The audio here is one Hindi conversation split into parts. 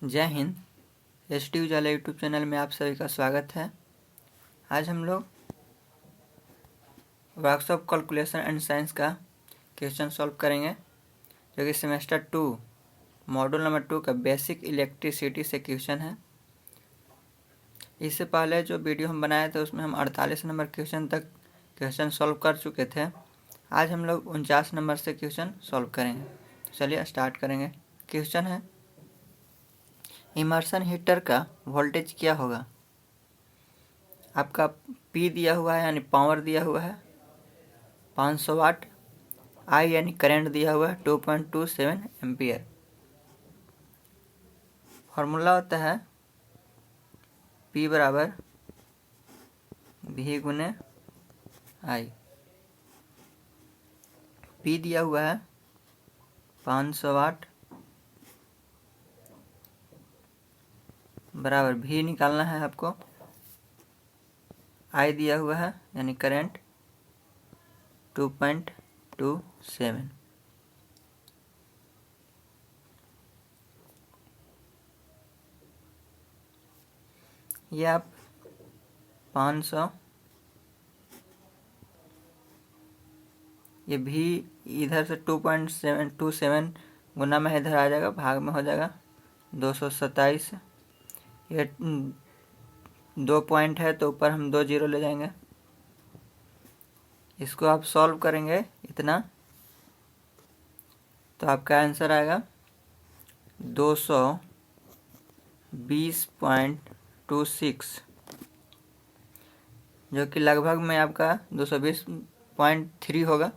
जय हिंद। एस टी उजाला यूट्यूब चैनल में आप सभी का स्वागत है। आज हम लोग वर्कशॉप कैलकुलेशन एंड साइंस का क्वेश्चन सॉल्व करेंगे, जो कि सेमेस्टर 2 मॉड्यूल नंबर 2 का बेसिक इलेक्ट्रिसिटी से क्वेश्चन है। इससे पहले जो वीडियो हम बनाए थे उसमें हम 48 नंबर क्वेश्चन तक क्वेश्चन सॉल्व कर चुके थे। आज हम लोग 49 नंबर से क्वेश्चन सॉल्व करेंगे। चलिए स्टार्ट करेंगे। क्वेश्चन है, इमर्शन हीटर का वोल्टेज क्या होगा। आपका P दिया हुआ है यानी पावर दिया हुआ है 500 वाट, I यानी करंट दिया हुआ है 2.27 एम्पियर। फॉर्मूला होता है P बराबर V गुने I। P दिया हुआ है 500 वाट बराबर V निकालना है आपको। I दिया हुआ है यानी करंट 2.27। ये आप 500, ये भी इधर से 2.727 गुना में इधर आ जाएगा, भाग में हो जाएगा 227। ये 2 पॉइंट है तो ऊपर हम 2 जीरो ले जाएंगे। इसको आप सॉल्व करेंगे इतना तो आपका आंसर आएगा 220.26, जो कि लगभग में आपका 220.3 होगा।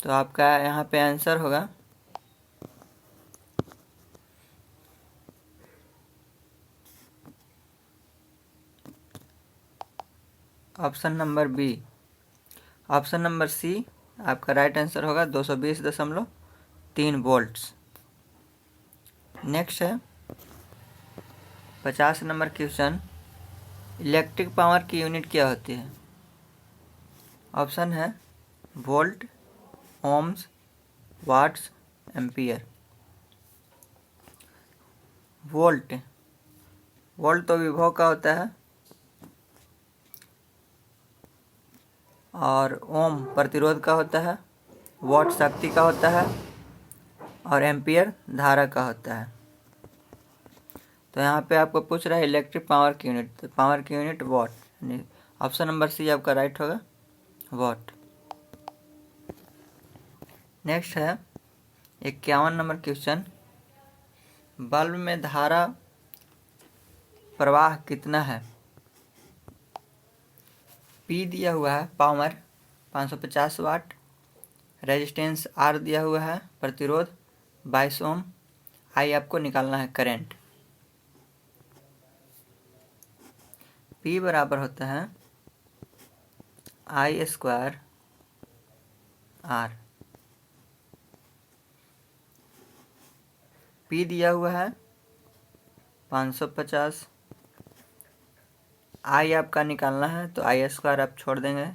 तो आपका यहाँ पे आंसर होगा option number B. Option number C आपका राइट आंसर होगा 220.3 वोल्ट्स। नेक्स्ट है 50 नंबर क्वेश्चन, इलेक्ट्रिक पावर की यूनिट क्या होती है। ऑप्शन है volt, ohms, watts, ampere. Volt तो विभव का होता है, और ओम प्रतिरोध का होता है, वाट शक्ति का होता है, और एम्पियर धारा का होता है। तो यहाँ पे आपको पूछ रहा है इलेक्ट्रिक पावर की यूनिट, तो पावर की यूनिट वाट, यानी ऑप्शन नंबर सी आपका राइट होगा, वाट। नेक्स्ट है 51 नंबर क्वेश्चन, बल्ब में धारा प्रवाह कितना है। P दिया हुआ है पावर 550 वाट, रेजिस्टेंस R दिया हुआ है, प्रतिरोध 22 ओम, I आपको निकालना है करंट। P बराबर होता है I स्क्वायर R। P दिया हुआ है 550, I आपका निकालना है तो I स्क्वायर आप छोड़ देंगे।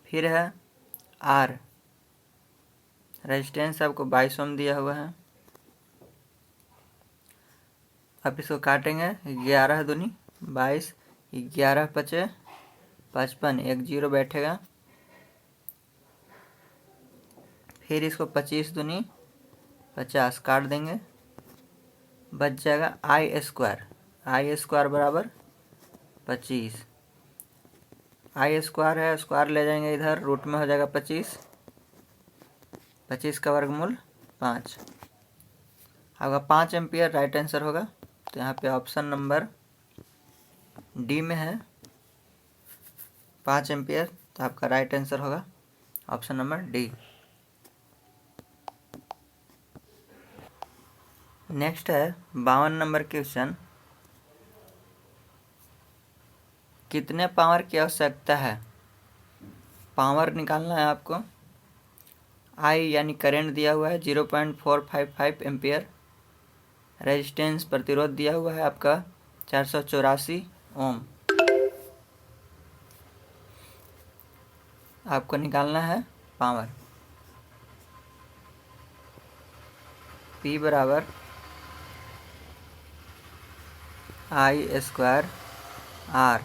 फिर है R, रेजिस्टेंस आपको 22 ओम दिया हुआ है। अब इसको काटेंगे, 11 दूनी 22, 11 पचे 55, एक जीरो बैठेगा। फिर इसको 25 दूनी 50 काट देंगे, बच जाएगा I स्क्वायर बराबर 25। I स्क्वायर है, स्क्वायर ले जाएंगे इधर, रूट में हो जाएगा 25, 25 का वर्गमूल 5। आपका 5 एम्पियर राइट आंसर होगा। तो यहाँ पे ऑप्शन नंबर डी में है 5 एम्पियर, तो आपका राइट आंसर होगा ऑप्शन नंबर डी। नेक्स्ट है 52 नंबर क्वेश्चन, कितने पावर की आवश्यकता है। पावर निकालना है आपको। I यानी करंट दिया हुआ है 0.455 एम्पियर, रेजिस्टेंस प्रतिरोध दिया हुआ है आपका 484 ओम। आपको निकालना है पावर। P बराबर आई स्क्वायर आर।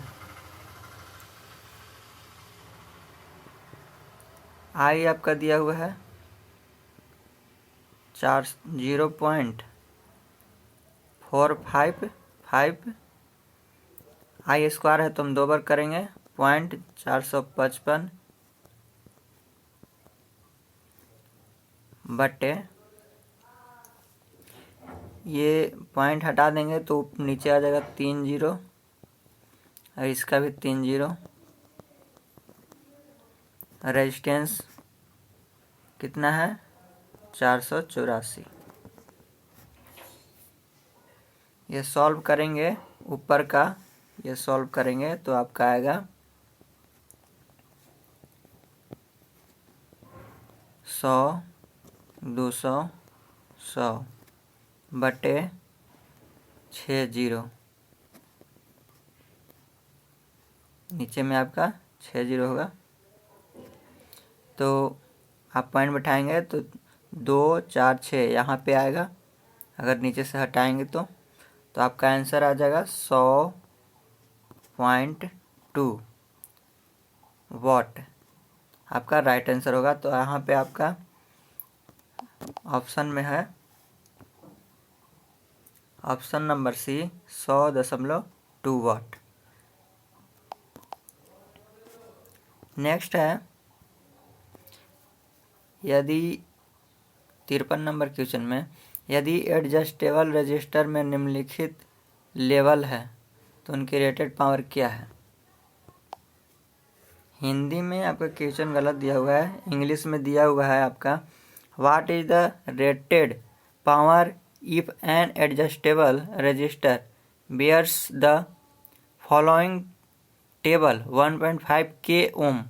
आई आपका दिया हुआ है 0.455। आई स्क्वायर है तो हम 2 बार करेंगे, 0.455 बटे, ये पॉइंट हटा देंगे तो नीचे आ जाएगा 3 जीरो, और इसका भी 3 जीरो। रेजिस्टेंस कितना है 484। ये सॉल्व करेंगे, ऊपर का ये सॉल्व करेंगे तो आपका आएगा 100, 200, 100 बटे 6 जीरो। नीचे में आपका 6 जीरो होगा, तो आप पॉइंट बैठाएंगे तो 2 4 6 यहाँ पे आएगा। अगर नीचे से हटाएंगे तो आपका आंसर आ जाएगा 100.2 वाट। आपका राइट आंसर होगा। तो यहाँ पे आपका ऑप्शन में है ऑप्शन नंबर सी 100.2 वाट। नेक्स्ट है, यदि 53 नंबर क्वेश्चन में, यदि एडजस्टेबल रजिस्टर में निम्नलिखित लेवल है तो उनकी रेटेड पावर क्या है। हिंदी में आपका क्वेश्चन गलत दिया हुआ है, इंग्लिश में दिया हुआ है आपका what is the rated power if an adjustable resistor bears the following table 1.5 K ओम,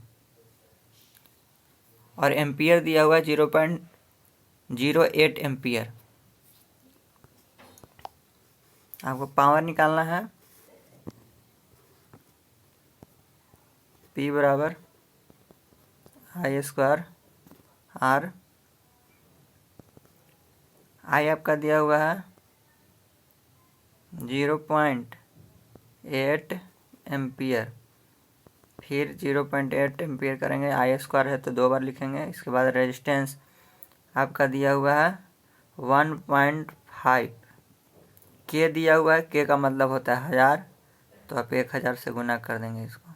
और एम्पियर दिया हुआ है 0.08 एम्पियर। आपको पावर निकालना है, P बराबर आई स्क्वायर आर। आई आपका दिया हुआ है 0.8 एम्पियर, फिर 0.8 एम्पियर करेंगे, आई स्क्वायर है तो 2 बार लिखेंगे। इसके बाद रेजिस्टेंस आपका दिया हुआ है 1.5, के दिया हुआ है, के का मतलब होता है 1000, तो आप 1000 से गुना कर देंगे इसको।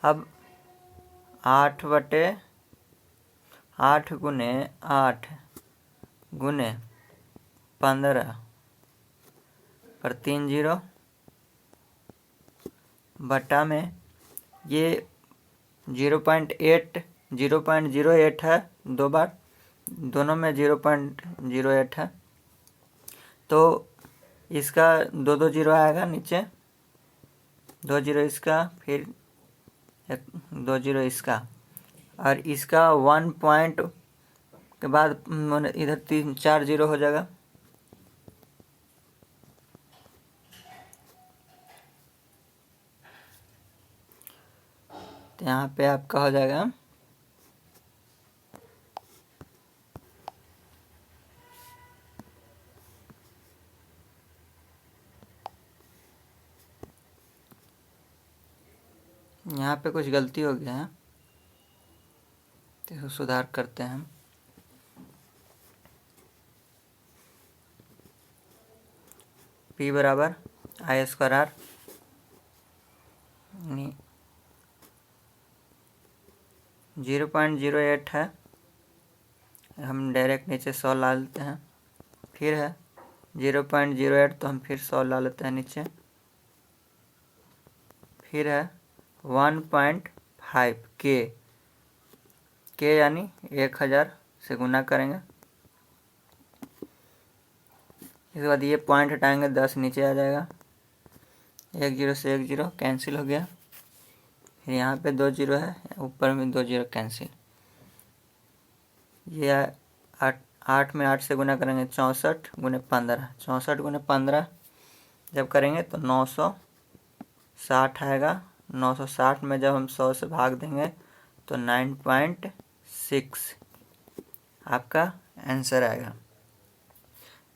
अब 8 बटे 8 गुने 8 गुने 15 पर 3 जीरो बटा में ये 0.08 है, 2 बार, दोनों में 0.08 है, तो इसका 2 जीरो आएगा नीचे, 2 जीरो इसका, फिर 2 जीरो इसका, और इसका 1 पॉइंट के बाद इधर 3 4 जीरो हो जाएगा। तो यहाँ पे आपका हो जाएगा यहाँ पे कुछ गलती हो गया है तो सुधार करते हैं हम। P बराबर आई स्क्वायर आर, 0.08 है, हम डायरेक्ट नीचे 100 ला लेते हैं, फिर है 0.08 तो हम फिर 100 ला लेते हैं नीचे, फिर है 1.5 के यानी 1000 से गुना करेंगे। इसके बाद ये पॉइंट हटाएंगे, 10 नीचे आ जाएगा, 1 जीरो से 1 जीरो कैंसिल हो गया, फिर यहाँ पे 2 जीरो है, ऊपर में 2 जीरो कैंसिल। ये 8 में 8 से गुना करेंगे, 64 गुने 15, 64 गुने 15 जब करेंगे तो 960 आएगा। 960 में जब हम 100 से भाग देंगे तो 9.6 आपका आंसर आएगा।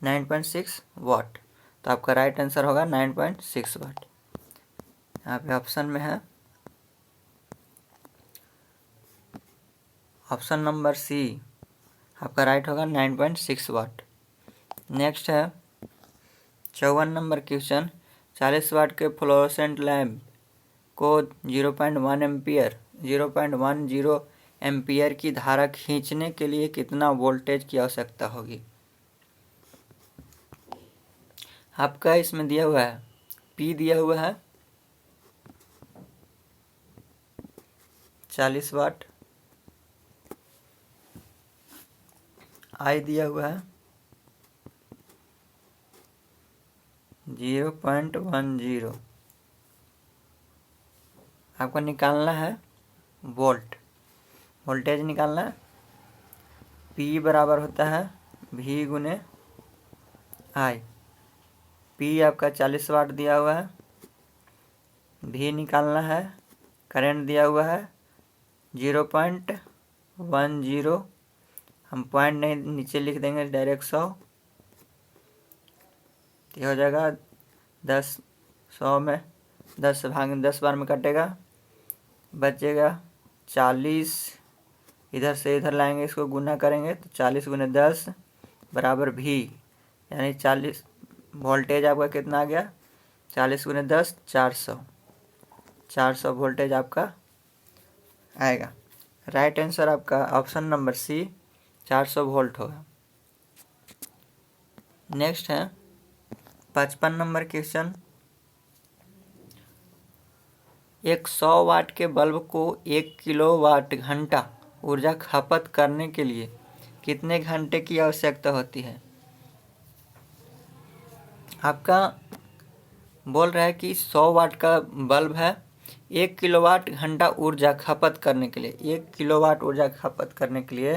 9.6 वाट। तो आपका राइट आंसर होगा 9.6 वाट। यहाँ पे ऑप्शन में है ऑप्शन नंबर सी, आपका राइट होगा 9.6 वाट। नेक्स्ट है 54 नंबर क्वेश्चन, 40 वाट के फ्लोरोसेंट लैम्प को 0.10 एम्पियर की धारा खींचने के लिए कितना वोल्टेज की आवश्यकता होगी। आपका इसमें दिया हुआ है P दिया हुआ है 40 वाट, I दिया हुआ है 0.10। आपको निकालना है वोल्टेज निकालना है। P बराबर होता है V गुने I। P आपका 40 वाट दिया हुआ है, V निकालना है, करंट दिया हुआ है 0.10, हम पॉइंट नहीं नीचे लिख देंगे डायरेक्ट 100, तो हो जाएगा 100 में 10 बार में कटेगा, बचेगा 40। इधर से इधर लाएंगे, इसको गुना करेंगे तो 40 गुने 10 बराबर V, यानी 40 वोल्टेज आपका कितना आ गया 40 गुने 10 400 वोल्टेज आपका आएगा। राइट आंसर आपका ऑप्शन नंबर सी 400 वोल्ट होगा। नेक्स्ट है 55 नंबर क्वेश्चन, एक 100 वाट के बल्ब को 1 किलोवाट घंटा ऊर्जा खपत करने के लिए कितने घंटे की आवश्यकता होती है। आपका बोल रहा है कि 100 वाट का बल्ब है, 1 किलोवाट घंटा ऊर्जा खपत करने के लिए, 1 किलोवाट ऊर्जा खपत करने के लिए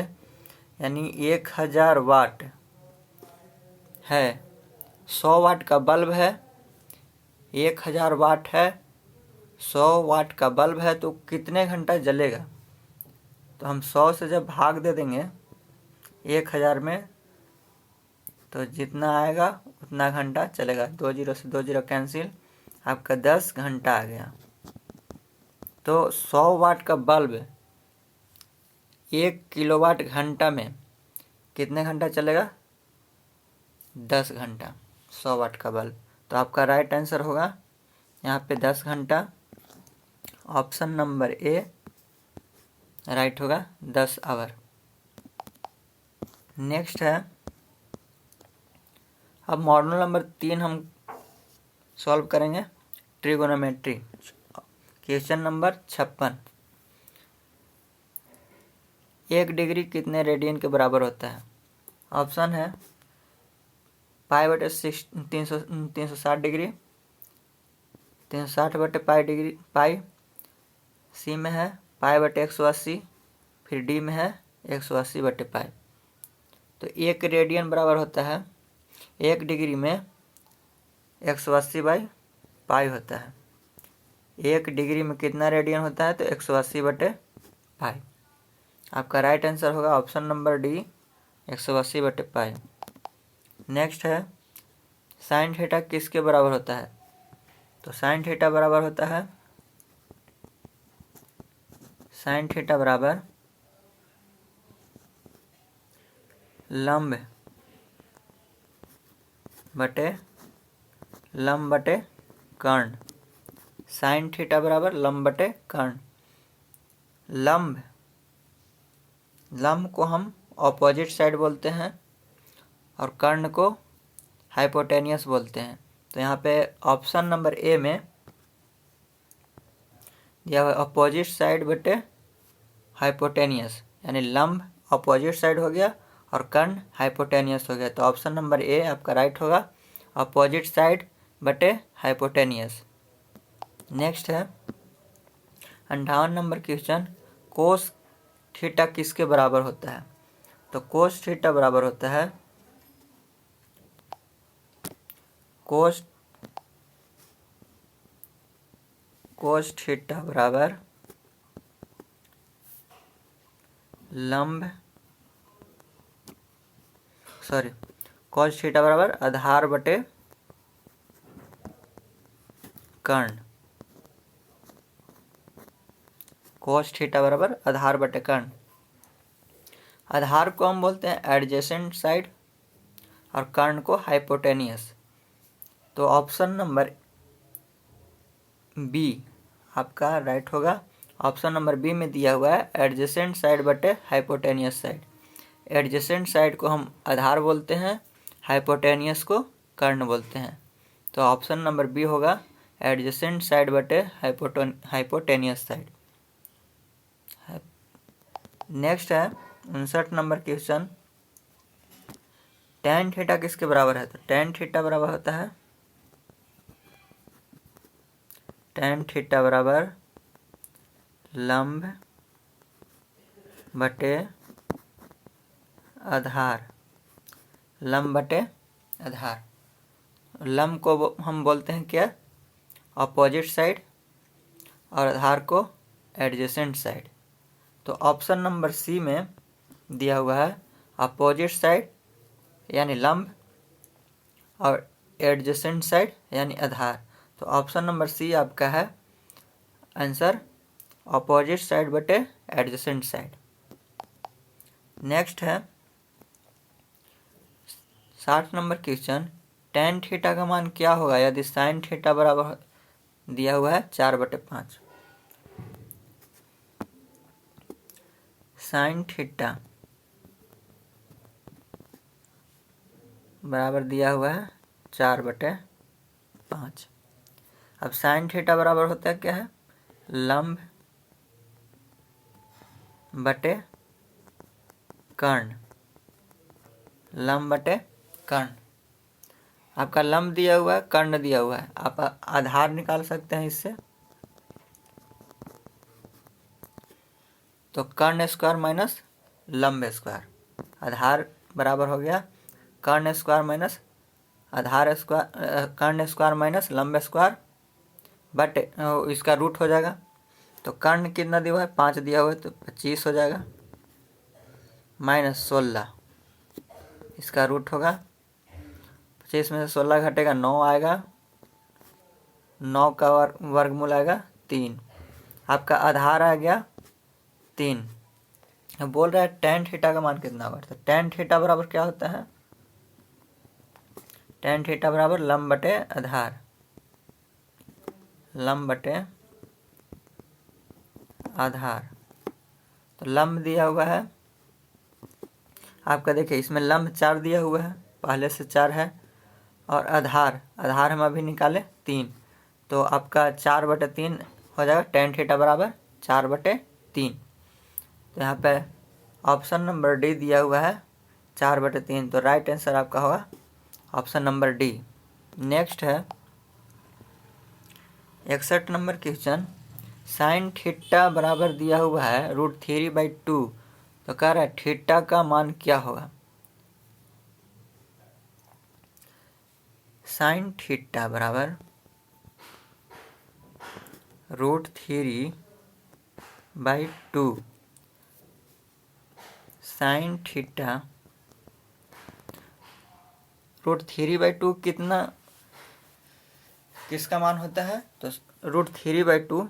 यानी 1000 वाट है। 100 वाट का बल्ब है, 1000 वाट है, 100 वाट का बल्ब है, तो कितने घंटा जलेगा। तो हम 100 से जब भाग दे देंगे 1000 में, तो जितना आएगा उतना घंटा चलेगा। 2 0 से 2 0 कैंसिल, आपका 10 घंटा आ गया। तो 100 वाट का बल्ब 1 किलोवाट घंटा में कितने घंटा चलेगा 10 घंटा 100 वाट का बल्ब। तो आपका राइट आंसर होगा यहाँ पे 10 घंटा, ऑप्शन नंबर ए राइट होगा 10 आवर। नेक्स्ट है अब मॉड्यूल नंबर 3 हम सॉल्व करेंगे, ट्रिगोनोमेट्री, क्वेश्चन नंबर 56। 1 डिग्री कितने रेडियन के बराबर होता है। ऑप्शन है पाई बटे 360 डिग्री, 360 बटे पाई डिग्री पाई, सी में है पाई बटे 180, फिर डी में है 180 बटे पाई। तो 1 रेडियन बराबर होता है 1 डिग्री में 180 बाई पाई होता है। 1 डिग्री में कितना रेडियन होता है, तो 180 बटे पाई। आपका राइट आंसर होगा ऑप्शन नंबर डी 180 बटे पाई। नेक्स्ट है साइन थीटा किसके बराबर होता है। तो साइन थीटा बराबर होता है साइन थीटा बराबर लंब बटे कर्ण। साइन थीटा बराबर लंब बटे कर्ण। लंब को हम ऑपोजिट साइड बोलते हैं और कर्ण को हाइपोटेनियस बोलते हैं। तो यहाँ पे ऑप्शन नंबर ए में दिया हुआ अपोजिट साइड बटे हाइपोटेनियस, यानी लंब अपोजिट साइड हो गया और कर्ण हाइपोटेनियस हो गया। तो ऑप्शन नंबर ए आपका राइट होगा, अपोजिट साइड बटे हाइपोटेनियस। नेक्स्ट है 58 नंबर क्वेश्चन, कोस थीटा किसके बराबर होता है। तो कोस थीटा बराबर होता है कोस थीटा बराबर कॉस थीटा बराबर आधार बटे कर्ण। कॉस थीटा बराबर आधार बटे कर्ण। आधार को हम बोलते हैं एडजेसेंट साइड और कर्ण को हाइपोटेनियस। तो ऑप्शन नंबर बी आपका राइट होगा। ऑप्शन नंबर बी में दिया हुआ है एडजेसेंट साइड बटे हाइपोटेनियस साइड। एडजेसेंट साइड को हम आधार बोलते हैं, हाइपोटेनियस को कर्ण बोलते हैं। तो ऑप्शन नंबर बी होगा एडजेसेंट साइड बटे हाइपोटेनियस साइड। नेक्स्ट है 59 नंबर क्वेश्चन, tan थीटा किसके बराबर है? तो tan थीटा बराबर होता है tan थीटा बराबर लंब बटे आधार। लंब बटे आधार। लंब को हम बोलते हैं क्या? अपोजिट साइड, और आधार को एडजेसेंट साइड। तो ऑप्शन नंबर सी में दिया हुआ है अपोजिट साइड यानी लंब और एडजेसेंट साइड यानी आधार। तो ऑप्शन नंबर सी आपका है आंसर, अपोजिट साइड बटे एडजेसेंट साइड। नेक्स्ट है 60 नंबर क्वेश्चन, tan थीटा का मान क्या होगा यदि sin थीटा बराबर दिया हुआ है 4/5। sin थीटा बराबर दिया हुआ है 4/5। अब sin थीटा बराबर होता है क्या है? लंब बटे कर्ण। लंब बटे कर्ण। आपका लंब दिया हुआ है, कर्ण दिया हुआ है, आप आधार निकाल सकते हैं इससे। तो कर्ण स्क्वायर माइनस लंब स्क्वायर, आधार बराबर हो गया कर्ण स्क्वायर माइनस आधार स्क्वायर, कर्ण स्क्वायर माइनस लंब स्क्वायर बटे इसका रूट हो जाएगा। तो कर्ण कितना दिया हुआ है? 5 दिया हुआ है, तो 25 हो जाएगा माइनस 16, इसका रूट होगा। 25 में से 16 घटेगा 9 आएगा, 9 का वर्गमूल आएगा 3। आपका आधार आ गया 3। अब बोल रहा है tan थीटा का मान कितना होगा? तो tan थीटा बराबर क्या होता है? tan थीटा बराबर लंब बटे आधार। लंब बटे आधार। तो लंब दिया हुआ है आपका, देखिए इसमें लंब 4 दिया हुआ है, पहले से 4 है, और आधार हम अभी निकाले 3। तो आपका 4/3 हो जाएगा। tan थीटा बराबर 4/3। तो यहाँ पे ऑप्शन नंबर डी दिया हुआ है 4/3। तो राइट आंसर आपका होगा ऑप्शन नंबर डी। नेक्स्ट है 61 नंबर क्वेश्चन, sin थीटा बराबर दिया हुआ है √3/2। तो कह रहा है थीटा का मान क्या होगा? sin थीटा बराबर √3/2। sin थीटा √3/2 किसका मान होता है? तो √3/2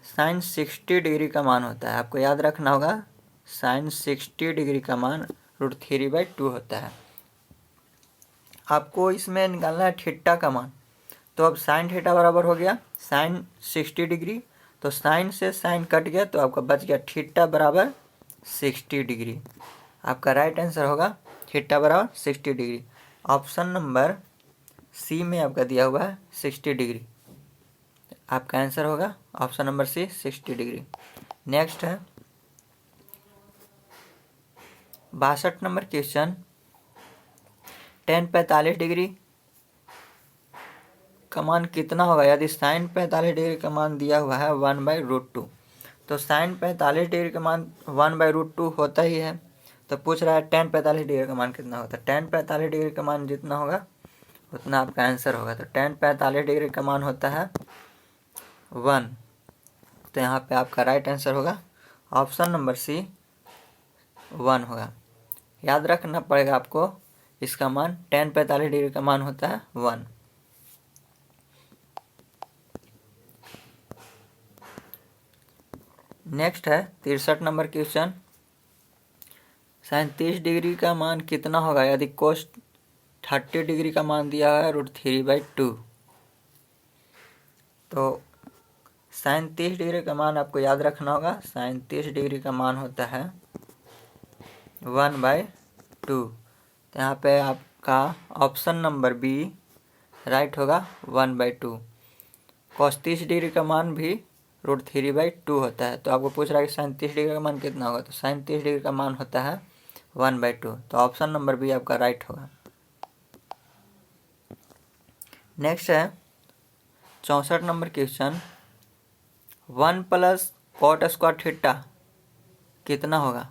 sin 60 डिग्री का मान होता है। आपको याद रखना होगा sin 60 डिग्री का मान √3/2 होता है। आपको इसमें निकालना है थीटा का मान। तो अब sin थीटा बराबर हो गया sin 60 डिग्री, तो sin से sin कट गया, तो आपका बच गया थीटा बराबर 60 डिग्री। आपका राइट आंसर होगा थीटा बराबर 60 डिग्री। ऑप्शन नंबर सी में आपका दिया हुआ है 60 डिग्री। आपका आंसर होगा option number C 60 degree. Next है 62 नंबर क्वेश्चन, tan 45 डिग्री का मान कितना होगा यदि sin 45 डिग्री का मान दिया हुआ है 1/√2। तो sin 45 डिग्री का मान 1/√2 होता ही है। तो पूछ रहा है tan 45 डिग्री का मान कितना होता है? tan 45 डिग्री का मान जितना होगा उतना आपका आंसर होगा। तो tan 45 डिग्री का मान होता है 1। तो यहाँ पे आपका राइट आंसर होगा ऑप्शन नंबर सी 1 होगा। याद रखना पड़ेगा आपको इसका मान tan 45 डिग्री का मान होता है 1। नेक्स्ट है 63 नंबर क्वेश्चन। sin 30 डिग्री का मान कितना होगा यदि cos 30 डिग्री का मान दिया है √3/2। तो sin 30 डिग्री का मान आपको याद रखना होगा। sin 30 डिग्री का मान होता है 1/2। तो यहाँ पे आपका ऑप्शन नंबर बी राइट होगा 1/2। cos 30 डिग्री का मान भी √3/2 होता है। तो आपको पूछ रहा है कि sin 30 डिग्री का मान कितना होगा, तो sin 30 डिग्री का मान होता है 1/2। तो ऑप्शन नंबर बी आपका राइट होगा। नेक्स्ट है 64 नंबर क्वेश्चन। 1 + cot² थीटा कितना होगा।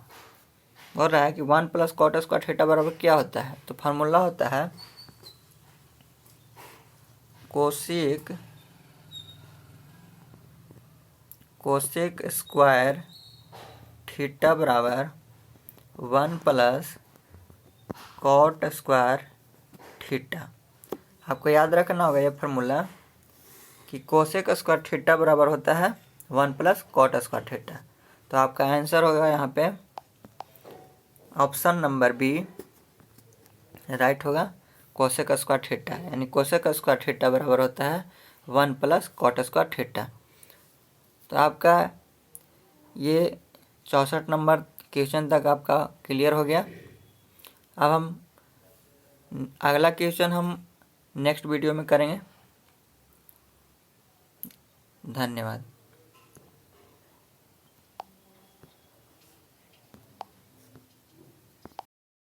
बोल रहा है कि 1 + cot² थीटा बराबर क्या होता है। तो फार्मूला होता है कोसेक स्क्वायर थीटा बराबर 1 + cot² थीटा। आपको याद रखना होगा ये फार्मूला कि कोसेक स्क्वायर थीटा बराबर होता है 1 + cot² थीटा। तो आपका आंसर होगा यहाँ पे ऑप्शन नंबर बी राइट होगा, कोसेक स्क्वायर थीटा। यानी कोसेक स्क्वायर थीटा बराबर होता है 1 + cot² थीटा। तो आपका ये 64 नंबर क्वेश्चन तक आपका क्लियर हो गया। अब हम अगला क्वेश्चन हम नेक्स्ट वीडियो में करेंगे। धन्यवाद।